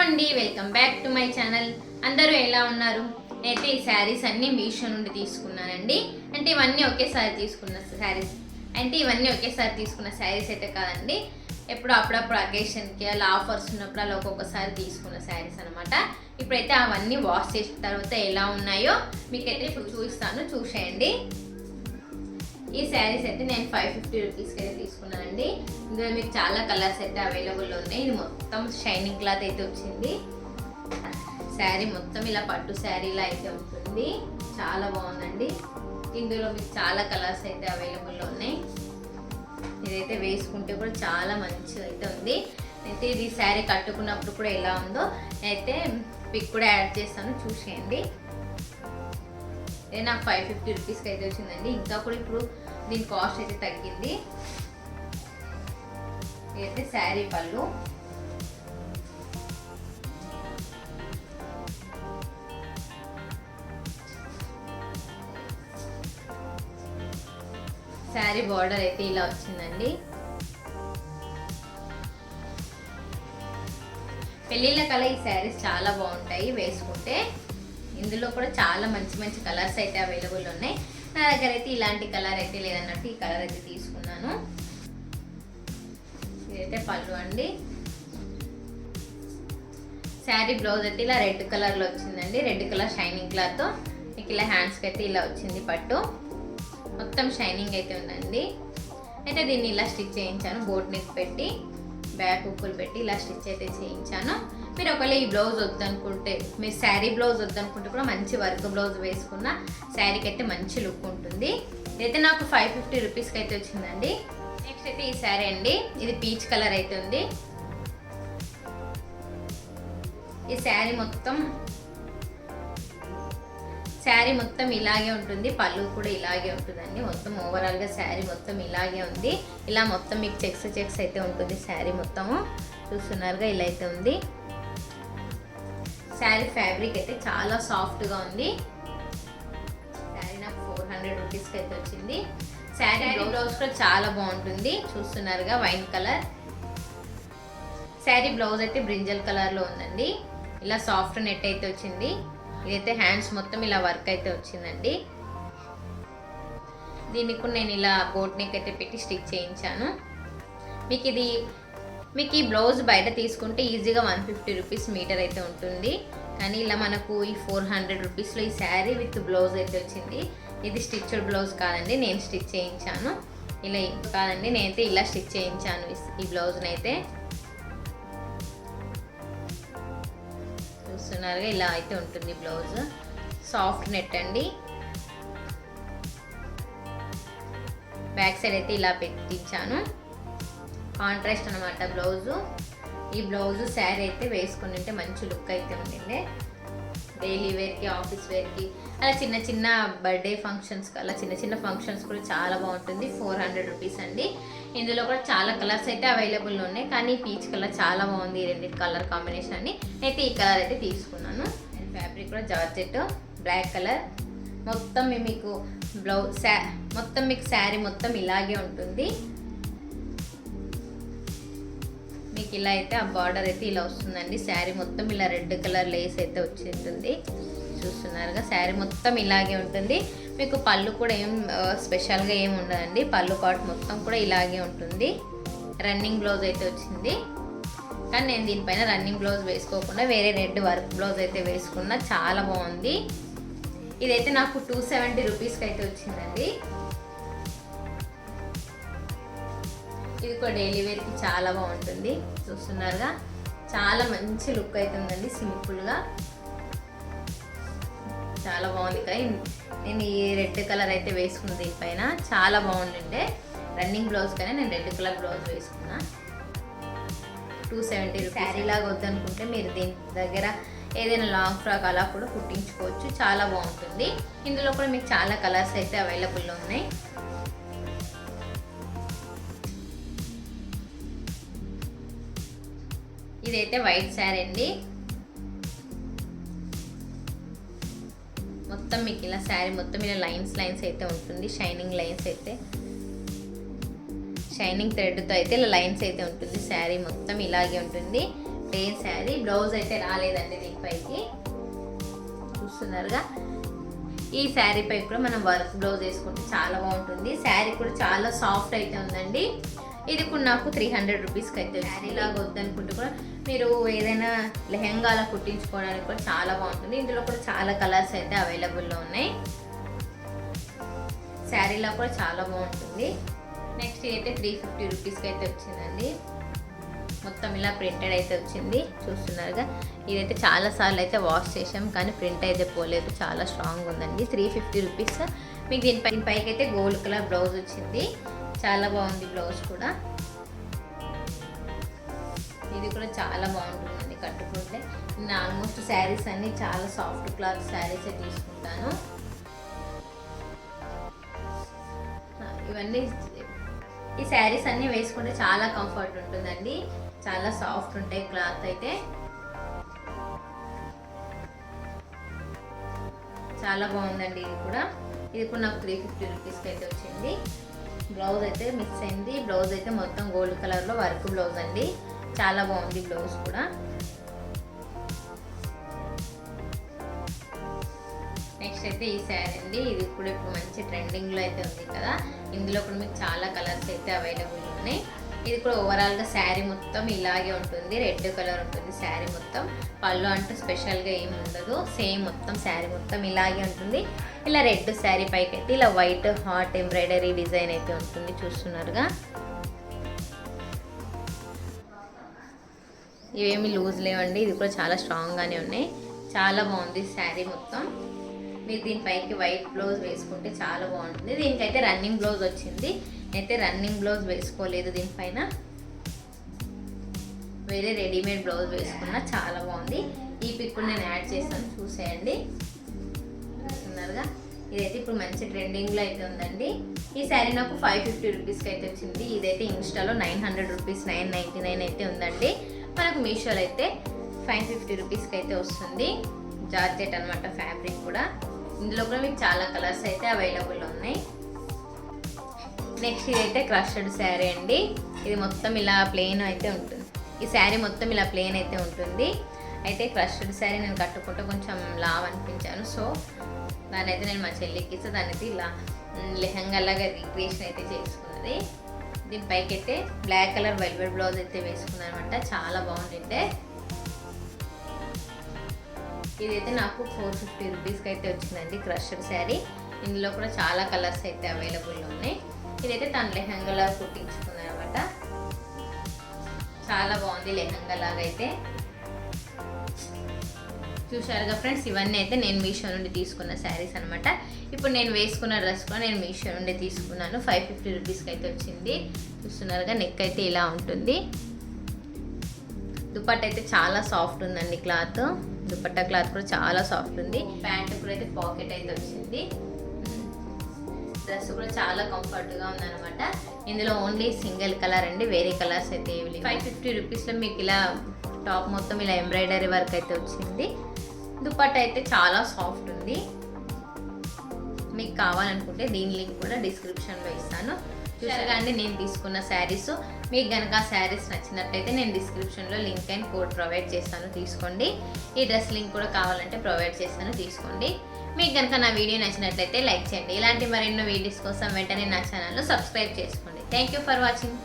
అండి, welcome back to my channel. అందరూ ఎలా ఉన్నారు? నేనైతే ఈ శారీస్ అన్నీ మీషో నుండి తీసుకున్నానండి. అంటే ఇవన్నీ ఒకేసారి తీసుకున్న శారీస్ అయితే కాదండి. అప్పుడప్పుడు అకేషన్కి అలా ఆఫర్స్ ఉన్నప్పుడు అలా ఒక్కొక్కసారి తీసుకున్న శారీస్ అనమాట. ఇప్పుడైతే అవన్నీ వాష్ చేసిన తర్వాత ఎలా ఉన్నాయో మీకైతే ఇప్పుడు చూపిస్తాను, చూసేయండి. ఈ శారీస్ అయితే నేను 550 రూపీస్కి అయితే తీసుకున్నానండి. ఇందులో మీకు చాలా కలర్స్ అయితే అవైలబుల్ ఉన్నాయి. ఇది మొత్తం షైనింగ్ క్లాత్ అయితే వచ్చింది. శారీ మొత్తం ఇలా పట్టు శారీలా అయితే ఉంటుంది. చాలా బాగుందండి. ఇందులో మీకు చాలా కలర్స్ అయితే అవైలబుల్లో ఉన్నాయి. ఇదైతే వేసుకుంటే కూడా చాలా మంచిగా అయితే ఉంది. అయితే ఇది శారీ కట్టుకున్నప్పుడు కూడా ఎలా ఉందో అయితే పిక్ కూడా యాడ్ చేస్తాను, చూసేయండి. ఇది నాకు 550 రూపీస్కి అయితే వచ్చిందండి. ఇంకా కూడా ఇప్పుడు దీని కాస్ట్ అయితే తగ్గింది. ఇదైతే శారీ పళ్ళు. శారీ బార్డర్ అయితే ఇలా వచ్చిందండి. పెళ్ళిళ్ళ కల ఈ శారీస్ చాలా బాగుంటాయి వేసుకుంటే. ఇందులో కూడా చాలా మంచి మంచి కలర్స్ అయితే అవైలబుల్ ఉన్నాయి. నా దగ్గర అయితే ఇలాంటి కలర్ అయితే లేదన్నట్టు ఈ కలర్ అయితే తీసుకున్నాను. ఇదైతే పళ్ళు అండి. శారీ బ్లౌజ్ అయితే ఇలా రెడ్ కలర్లో వచ్చిందండి. రెడ్ కలర్ షైనింగ్ క్లాత్తో మీకు ఇలా హ్యాండ్స్కి అయితే ఇలా వచ్చింది పట్టు. మొత్తం షైనింగ్ అయితే ఉందండి. అయితే దీన్ని ఇలా స్టిచ్ చేయించాను, బోట్ నెక్ పెట్టి బ్యాక్ హుక్కులు పెట్టి ఇలా స్టిచ్ అయితే చేయించాను. మీరు ఒకవేళ ఈ బ్లౌజ్ వద్దనుకుంటే, మీరు శారీ బ్లౌజ్ వద్దనుకుంటే కూడా మంచి వర్క్ బ్లౌజ్ వేసుకున్న శారీకి అయితే మంచి లుక్ ఉంటుంది. ఇదైతే నాకు 550 రూపీస్కి అయితే వచ్చిందండి. నెక్స్ట్ అయితే ఈ శారీ అండి. ఇది పీచ్ కలర్ అయితే ఉంది. ఈ శారీ మొత్తం ఇలాగే ఉంటుంది. పళ్ళు కూడా ఇలాగే ఉంటుందండి. మొత్తం ఓవరాల్గా శారీ మొత్తం ఇలాగే ఉంది. ఇలా మొత్తం మీకు చెక్స్ అయితే ఉంటుంది. శారీ మొత్తము చూస్తున్నారుగా ఇలా అయితే ఉంది. శారీ ఫ్యాబ్రిక్ అయితే చాలా సాఫ్ట్గా ఉంది. శారీ నాకు 400 రూపీస్కి అయితే వచ్చింది. శారీ బ్లౌజ్ కూడా చాలా బాగుంటుంది. చూస్తున్నారుగా వైన్ కలర్. శారీ బ్లౌజ్ అయితే బ్రింజల్ కలర్లో ఉందండి. ఇలా సాఫ్ట్ నెట్ అయితే వచ్చింది. ఇదైతే హ్యాండ్స్ మొత్తం ఇలా వర్క్ అయితే వచ్చిందండి. దీనికి కూడా నేను ఇలా బోట్ నెక్ అయితే పెట్టి స్టిచ్ చేయించాను. మీకు ఈ బ్లౌజ్ బయట తీసుకుంటే ఈజీగా 150 రూపీస్ మీటర్ అయితే ఉంటుంది. కానీ ఇలా మనకు ఈ 400 రూపీస్లో ఈ శారీ విత్ బ్లౌజ్ అయితే వచ్చింది. ఇది స్టిచ్డ్ బ్లౌజ్ కాదండి, నేను స్టిచ్ చేయించాను. ఇలా కాదండి, నేనైతే ఇలా స్టిచ్ చేయించాను ఈ బ్లౌజ్ని అయితే. చూస్తున్నారుగా ఇలా అయితే ఉంటుంది బ్లౌజ్. సాఫ్ట్ నెట్ అండి. బ్యాక్ సైడ్ అయితే ఇలా పెట్టించాను. కాంట్రాస్ట్ అనమాట బ్లౌజు. ఈ బ్లౌజు శారీ అయితే వేసుకుని ఉంటే మంచి లుక్ అయితే ఉండింది. డైలీ వేర్కి, ఆఫీస్ వేర్కి, అలా చిన్న బర్త్డే ఫంక్షన్స్కి, అలా చిన్న ఫంక్షన్స్ కూడా చాలా బాగుంటుంది. 400 రూపీస్ అండి. ఇందులో కూడా చాలా కలర్స్ అయితే అవైలబుల్ ఉన్నాయి. కానీ పీచ్ కలర్ చాలా బాగుంది. ఈ రెండు కలర్ కాంబినేషన్ అని అయితే ఈ కలర్ అయితే తీసుకున్నాను. ఫ్యాబ్రిక్ కూడా జార్జెట్ బ్లాక్ కలర్. మొత్తం మీకు మొత్తం మీకు శారీ మొత్తం ఇలాగే ఉంటుంది. మీకు ఇలా అయితే ఆ బార్డర్ అయితే ఇలా వస్తుందండి. శారీ మొత్తం ఇలా రెడ్ కలర్ లేస్ అయితే వచ్చి ఉంటుంది. చూస్తున్నారుగా శారీ మొత్తం ఇలాగే ఉంటుంది. మీకు పళ్ళు కూడా ఏం స్పెషల్గా ఏమి ఉండదండి. పళ్ళు పాటు మొత్తం కూడా ఇలాగే ఉంటుంది. రన్నింగ్ బ్లౌజ్ అయితే వచ్చింది. కానీ నేను దీనిపైన రన్నింగ్ బ్లౌజ్ వేసుకోకుండా వేరే రెడ్ వర్క్ బ్లౌజ్ అయితే వేసుకున్నా. చాలా బాగుంది. ఇదైతే నాకు 270 రూపీస్కి అయితే వచ్చిందండి. ఇది కూడా డైలీ వేర్కి చాలా బాగుంటుంది. చూస్తున్నారుగా చాలా మంచి లుక్ అయితే ఉందండి. సింపుల్గా చాలా బాగుంది. కానీ నేను ఈ రెడ్ కలర్ అయితే వేసుకున్న దీనిపైన చాలా బాగుంటుండే. రన్నింగ్ బ్లౌజ్ కానీ నేను రెడ్ కలర్ బ్లౌజ్ వేసుకున్నా. 270 రూపీస్. శారీ లాగా వద్దనుకుంటే మీరు దీని దగ్గర ఏదైనా లాంగ్ ఫ్రాక్ అలా కూడా కుట్టించుకోవచ్చు. చాలా బాగుంటుంది. ఇందులో కూడా మీకు చాలా కలర్స్ అయితే అవైలబుల్లో ఉన్నాయి. ఇదైతే వైట్ శారీ అండి. మొత్తం మీకు ఇలా శారీ మొత్తం ఇలా లైన్స్ అయితే ఉంటుంది. షైనింగ్ లైన్స్ అయితే, షైనింగ్ థ్రెడ్తో అయితే ఇలా లైన్స్ అయితే ఉంటుంది. శారీ మొత్తం ఇలాగే ఉంటుంది. ప్లెయిన్ శారీ, బ్లౌజ్ అయితే రాలేదండి దీనిపైకి, చూస్తున్నారుగా. ఈ శారీ పై కూడా మనం వర్క్ బ్లౌజ్ వేసుకుంటే చాలా బాగుంటుంది. శారీ కూడా చాలా సాఫ్ట్ అయితే ఉందండి. ఇది కూడా నాకు 300 రూపీస్కి అయితే. శారీ లాగా వద్దనుకుంటే కూడా మీరు ఏదైనా లెహెంగాలా కుట్టించుకోవడానికి కూడా చాలా బాగుంటుంది. ఇందులో కూడా చాలా కలర్స్ అయితే అవైలబుల్లో ఉన్నాయి. శారీలా కూడా చాలా బాగుంటుంది. నెక్స్ట్ అయితే 350 రూపీస్కి అయితే వచ్చిందండి. మొత్తం ఇలా ప్రింటెడ్ అయితే వచ్చింది, చూస్తున్నారుగా. ఇదైతే చాలాసార్లు అయితే వాష్ చేసాం కానీ ప్రింట్ అయితే పోలేదు, చాలా స్ట్రాంగ్ ఉందండి. 350 రూపీస్. మీకు దీనిపైకి అయితే గోల్డ్ కలర్ బ్లౌజ్ వచ్చింది, చాలా బాగుంది బ్లౌజ్ కూడా. ఇది కూడా చాలా బాగుంటుందండి కట్టుకుంటే. నేను ఆల్మోస్ట్ శారీస్ అన్ని చాలా సాఫ్ట్ క్లాత్ శారీసే తీసుకుంటాను. ఇవన్నీ ఈ శారీస్ అన్నీ వేసుకుంటే చాలా కంఫర్ట్ ఉంటుందండి, చాలా సాఫ్ట్ ఉంటాయి క్లాత్ అయితే. చాలా బాగుందండి. ఇది కూడా నాకు 350 రూపీస్కి అయితే వచ్చింది. బ్లౌజ్ అయితే మిక్స్ అయింది. బ్లౌజ్ అయితే మొత్తం గోల్డ్ కలర్లో వర్క్ బ్లౌజ్ అండి, చాలా బాగుంది బ్లౌజ్ కూడా. నెక్స్ట్ అయితే ఈ శారీ అండి. ఇది కూడా ఇప్పుడు మంచి ట్రెండింగ్లో అయితే ఉంది కదా. ఇందులో కూడా మీకు చాలా కలర్స్ అయితే అవైలబుల్ ఉన్నాయి. ఇది కూడా ఓవరాల్గా శారీ మొత్తం ఇలాగే ఉంటుంది, రెడ్ కలర్ ఉంటుంది శారీ మొత్తం. పళ్ళు అంటూ స్పెషల్గా ఏమి ఉండదు, సేమ్ మొత్తం శారీ మొత్తం ఇలాగే ఉంటుంది. ఇలా రెడ్ శారీ పైకి అయితే ఇలా వైట్ హార్ట్ ఎంబ్రాయిడరీ డిజైన్ అయితే ఉంటుంది, చూస్తున్నారుగా. ఇవేమి లూజ్ లేవండి, ఇది కూడా చాలా స్ట్రాంగ్గానే ఉన్నాయి. చాలా బాగుంది శారీ మొత్తం. మీరు దీనిపైకి వైట్ బ్లౌజ్ వేసుకుంటే చాలా బాగుంటుంది. దీనికైతే రన్నింగ్ బ్లౌజ్ వచ్చింది, అయితే రన్నింగ్ బ్లౌజ్ వేసుకోలేదు. దీనిపైన వేరే రెడీమేడ్ బ్లౌజ్ వేసుకున్నా చాలా బాగుంది. ఈ పిక్ నేను యాడ్ చేస్తాను, చూసేయండి. చూస్తున్నారుగా. ఇదైతే ఇప్పుడు మంచి ట్రెండింగ్లో అయితే ఉందండి. ఈ శారీ నాకు 550 రూపీస్కి అయితే వచ్చింది. ఇదైతే ఇన్స్టాలో 900 రూపీస్ 999 అయితే ఉందండి. మనకు మీషోలో అయితే 550 రూపీస్కి అయితే వస్తుంది. జార్జెట్ అనమాట ఫ్యాబ్రిక్ కూడా. ఇందులో కూడా మీకు చాలా కలర్స్ అయితే అవైలబుల్ ఉన్నాయి. నెక్స్ట్ ఇదైతే క్రష్డ్ శారీ అండి. ఇది మొత్తం ఇలా ప్లెయిన్ అయితే ఉంటుంది. ఈ శారీ మొత్తం ఇలా ప్లెయిన్ అయితే ఉంటుంది. అయితే క్రష్డ్ శారీ నేను కట్టుకుంటే కొంచెం లావ్ అనిపించాను, సో దాని అయితే నేను మా చెల్లికి ఇస్తే దాని అయితే ఇలా లెహంగాలాగా రీక్రియేషన్ అయితే చేసుకున్నది. దీనిపైకి అయితే బ్లాక్ కలర్ వెల్వెట్ బ్లౌజ్ అయితే వేసుకున్నాను అనమాట, చాలా బాగుంటుంది. ఇదైతే నాకు 450 రూపీస్కి అయితే వచ్చిందండి క్రష్డ్ శారీ. ఇందులో కూడా చాలా కలర్స్ అయితే అవైలబుల్ ఉన్నాయి. ఇదైతే తన లెహంగాలా కుట్టించుకున్నాను అనమాట, చాలా బాగుంది లెహంగాలాగా అయితే. చూశారుగా ఫ్రెండ్స్, ఇవన్నీ అయితే నేను మీషో నుండి తీసుకున్న శారీస్ అనమాట. ఇప్పుడు నేను వేసుకున్న డ్రెస్ కూడా నేను మీషో నుండి తీసుకున్నాను. 550 రూపీస్కి అయితే వచ్చింది. చూస్తున్నారుగా, నెక్ అయితే ఇలా ఉంటుంది. దుపట్టా అయితే చాలా సాఫ్ట్ ఉందండి క్లాత్. దుపట్టా క్లాత్ కూడా చాలా సాఫ్ట్ ఉంది. ప్యాంట్ కూడా అయితే పాకెట్ అయితే వచ్చింది. డ్రెస్ కూడా చాలా కంఫర్ట్గా ఉందన్నమాట. ఇందులో ఓన్లీ సింగిల్ కలర్ అండి, వేరే కలర్స్ అయితే ఏవి లేవు. 550 రూపీస్లో మీకు ఇలా టాప్ మొత్తం ఇలా ఎంబ్రాయిడరీ వర్క్ అయితే వచ్చింది. దుపట్టా అయితే చాలా సాఫ్ట్ ఉంది. మీకు కావాలనుకుంటే దీని లింక్ కూడా డిస్క్రిప్షన్లో ఇస్తాను. చూసారా అండి, నేను తీసుకున్న శారీస్. మీకు కనుక ఆ శారీస్ నచ్చినట్లయితే నేను డిస్క్రిప్షన్లో లింక్ అండ్ కోడ్ ప్రొవైడ్ చేస్తాను, తీసుకోండి. ఈ డ్రెస్ లింక్ కూడా కావాలంటే ప్రొవైడ్ చేస్తాను, తీసుకోండి. మీకు కనుక నా వీడియో నచ్చినట్లయితే లైక్ చేయండి. ఇలాంటి మరెన్నో వీడియోస్ కోసం వెంటనే నా ఛానల్లో సబ్స్క్రైబ్ చేసుకోండి. Thank you for watching.